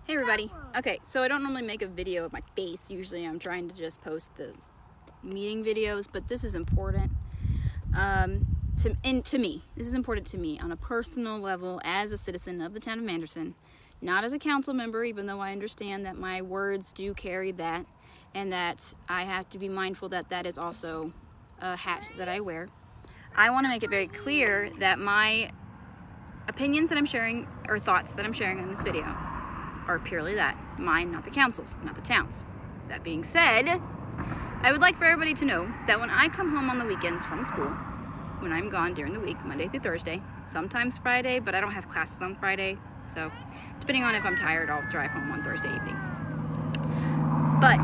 Hey everybody. Okay, so I don't normally make a video of my face. Usually I'm trying to just post the meeting videos, but this is important to me. This is important to me on a personal level as a citizen of the town of Manderson, not as a council member, even though I understand that my words do carry that and that I have to be mindful that that is also a hat that I wear. I want to make it very clear that my opinions that I'm sharing or thoughts that I'm sharing in this video are purely that. Mine, not the council's, not the town's. That being said, I would like for everybody to know that when I come home on the weekends from school, when I'm gone during the week, Monday through Thursday, sometimes Friday, but I don't have classes on Friday, so depending on if I'm tired, I'll drive home on Thursday evenings. But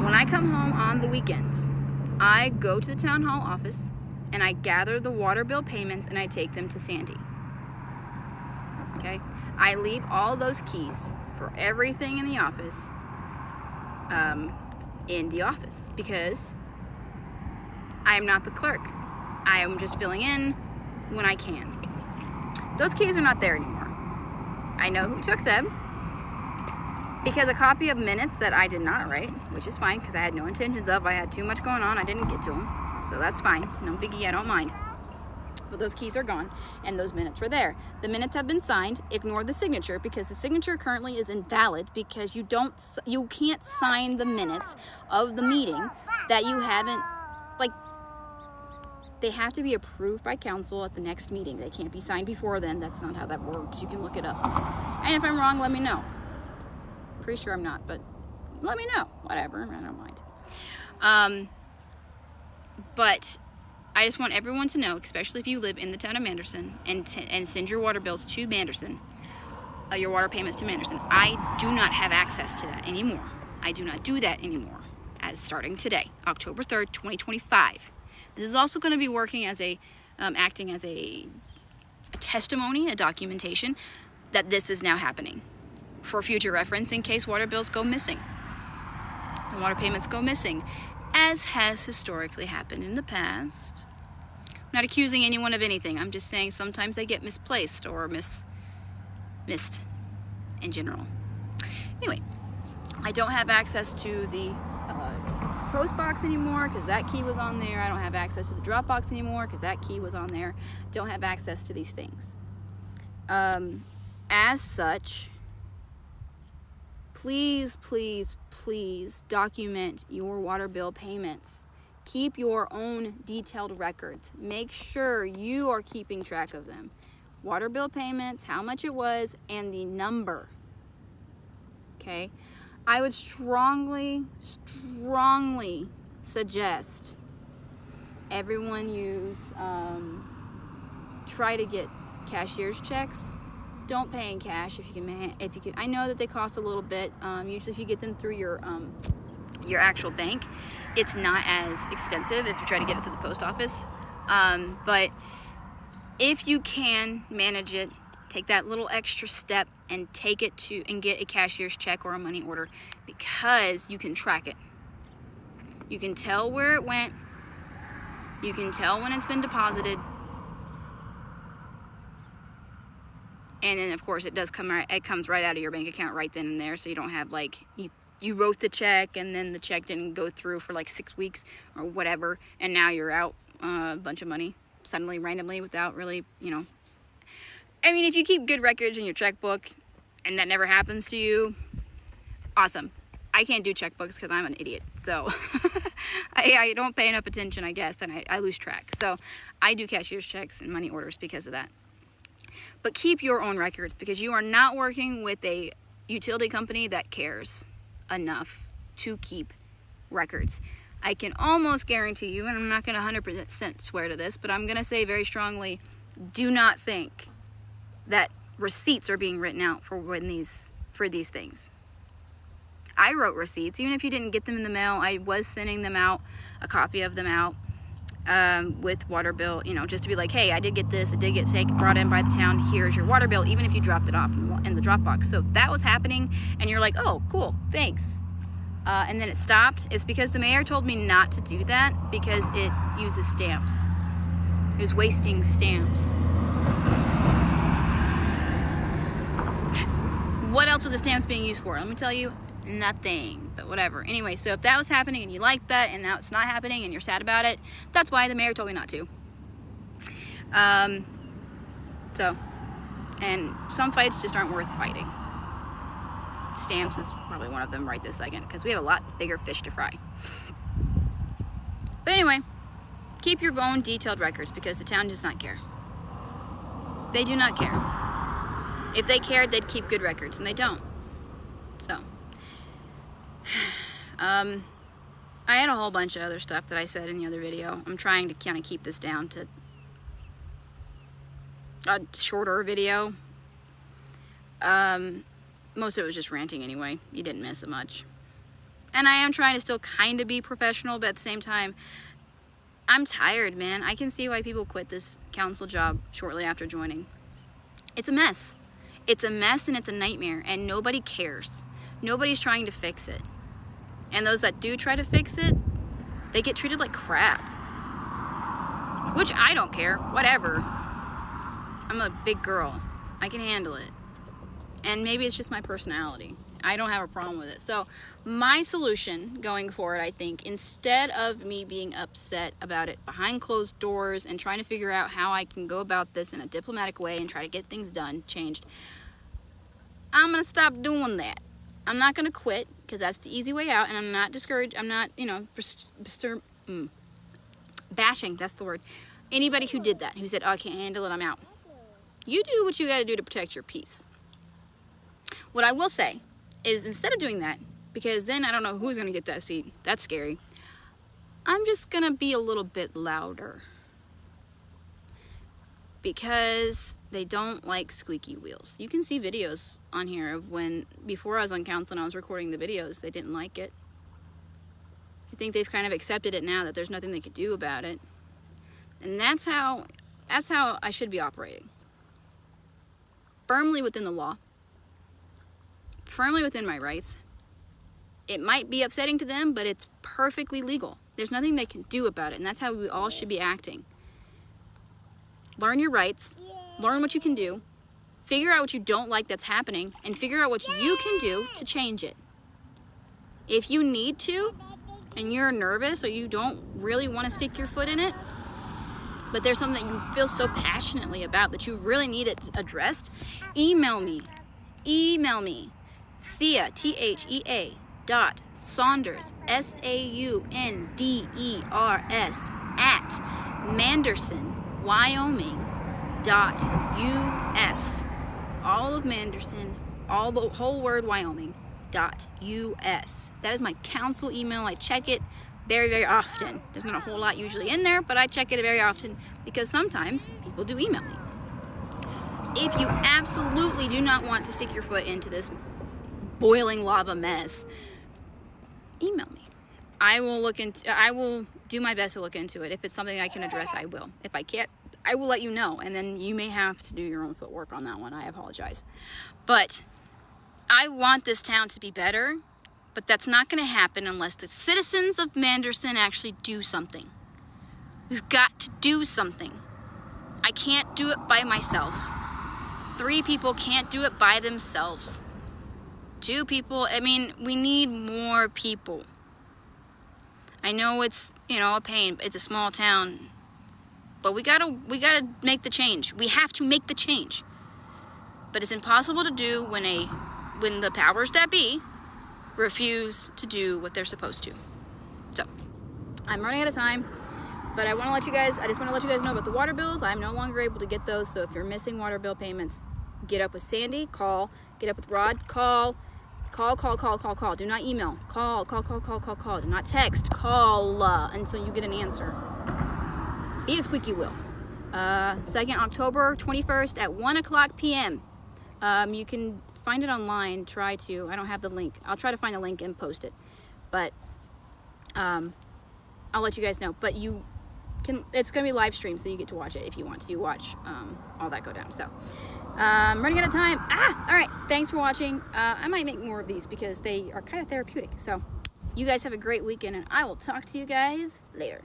when I come home on the weekends, I go to the town hall office and I gather the water bill payments and I take them to Sandy. Okay? I leave all those keys for everything in the office because I am not the clerk. I am just filling in when I can. Those keys are not there anymore. I know who took them because a copy of minutes that I did not write, which is fine because I had no intentions of, I had too much going on, I didn't get to them. So that's fine, no biggie, I don't mind. But those keys are gone and those minutes were there. The minutes have been signed. Ignore the signature because the signature currently is invalid because you can't sign the minutes of the meeting that you haven't, they have to be approved by council at the next meeting. They can't be signed before then. That's not how that works. You can look it up. And if I'm wrong, let me know. Pretty sure I'm not, but let me know. Whatever, I don't mind. But I just want everyone to know, especially if you live in the town of Manderson and send your water bills to Manderson, your water payments to Manderson. I do not have access to that anymore. I do not do that anymore as starting today, October 3rd, 2025. This is also going to be working as acting as a testimony, a documentation that this is now happening for future reference in case water bills go missing. The water payments go missing, as has historically happened in the past. I'm not accusing anyone of anything. I'm just saying sometimes they get misplaced or missed in general. Anyway, I don't have access to the post box anymore because that key was on there. I don't have access to the drop box anymore because that key was on there. Don't have access to these things. As such, please, please, please document your water bill payments. Keep your own detailed records. Make sure you are keeping track of them. Water bill payments, how much it was, and the number. Okay? I would strongly suggest everyone try to get cashier's checks. Don't pay in cash if you can. I know that they cost a little bit. Usually if you get them through your actual bank, it's not as expensive if you try to get it through the post office. But if you can manage it, take that little extra step and take it to and get a cashier's check or a money order because you can track it. You can tell where it went. You can tell when it's been deposited. And then of course it comes right out of your bank account right then and there, so you don't have you wrote the check and then the check didn't go through for 6 weeks or whatever, and now you're out a bunch of money suddenly, randomly, without really, I mean, if you keep good records in your checkbook and that never happens to you, awesome. I can't do checkbooks because I'm an idiot, so I don't pay enough attention, I guess, and I lose track. So I do cashier's checks and money orders because of that. But keep your own records because you are not working with a utility company that cares enough to keep records. I can almost guarantee you, and I'm not going to 100% swear to this, but I'm going to say very strongly, do not think that receipts are being written out for these things. I wrote receipts, even if you didn't get them in the mail. I was sending them out, a copy of them out with water bill, just to be like, hey, I did get this, it did get brought in by the town, here's your water bill, even if you dropped it off in the drop box. So if that was happening and you're like, oh, cool, thanks, and then it stopped, it's because the mayor told me not to do that because it uses stamps. It was wasting stamps. What else else are the stamps being used for? Let me tell you, nothing. But whatever. Anyway, so if that was happening and you liked that and now it's not happening and you're sad about it, that's why the mayor told me not to. And some fights just aren't worth fighting. Stamps is probably one of them right this second, because we have a lot bigger fish to fry. But anyway, keep your own detailed records, because the town does not care. They do not care. If they cared, they'd keep good records, and they don't. So, I had a whole bunch of other stuff that I said in the other video. I'm trying to kind of keep this down to a shorter video. Most of it was just ranting anyway. You didn't miss it much. And I am trying to still kind of be professional, but at the same time, I'm tired, man. I can see why people quit this council job shortly after joining. It's a mess. It's a mess and it's a nightmare, and nobody cares. Nobody's trying to fix it. And those that do try to fix it, they get treated like crap. Which I don't care. Whatever. I'm a big girl. I can handle it. And maybe it's just my personality. I don't have a problem with it. So my solution going forward, I think, instead of me being upset about it behind closed doors and trying to figure out how I can go about this in a diplomatic way and try to get things done, changed, I'm going to stop doing that. I'm not going to quit, because that's the easy way out, and I'm not discouraged. I'm not, bashing, that's the word. Anybody who did that, who said, oh, I can't handle it, I'm out. You do what you got to do to protect your peace. What I will say is, instead of doing that, because then I don't know who's going to get that seat, that's scary, I'm just going to be a little bit louder. Because they don't like squeaky wheels. You can see videos on here of when, before I was on council and I was recording the videos, they didn't like it. I think they've kind of accepted it now, that there's nothing they could do about it. And that's how I should be operating. Firmly within the law. Firmly within my rights. It might be upsetting to them, but it's perfectly legal. There's nothing they can do about it, and that's how we all should be acting. Learn your rights, learn what you can do, figure out what you don't like that's happening, and figure out what you can do to change it. If you need to, and you're nervous, or you don't really want to stick your foot in it, but there's something that you feel so passionately about that you really need it addressed, email me. Email me. Thea, Thea, Saunders, Saunders, at Manderson, Wyoming.us. All of Manderson, all the whole word Wyoming.us. That is my council email. I check it very, very often. There's not a whole lot usually in there, but I check it very often because sometimes people do email me. If you absolutely do not want to stick your foot into this boiling lava mess, email me. I will do my best to look into it. If it's something I can address, I will. If I can't, I will let you know, and then you may have to do your own footwork on that one. I apologize. But I want this town to be better, but that's not going to happen unless the citizens of Manderson actually do something. We've got to do something. I can't do it by myself. 3 people can't do it by themselves. 2 people, we need more people. I know it's, a pain. It's a small town. But we gotta make the change. We have to make the change. But it's impossible to do when the powers that be refuse to do what they're supposed to. So, I'm running out of time. But I just want to let you guys know about the water bills. I'm no longer able to get those. So if you're missing water bill payments, get up with Sandy, call. Get up with Rod, call. Call. Do not email. Call. Do not text. Call until you get an answer. Be a squeaky wheel. 2nd October 21st at 1:00 p.m. You can find it online. I don't have the link. I'll try to find a link and post it. But I'll let you guys know. But it's going to be live streamed, so you get to watch it if you want to watch all that go down. So, running out of time. All right. Thanks for watching. I might make more of these because they are kind of therapeutic. So, you guys have a great weekend, and I will talk to you guys later.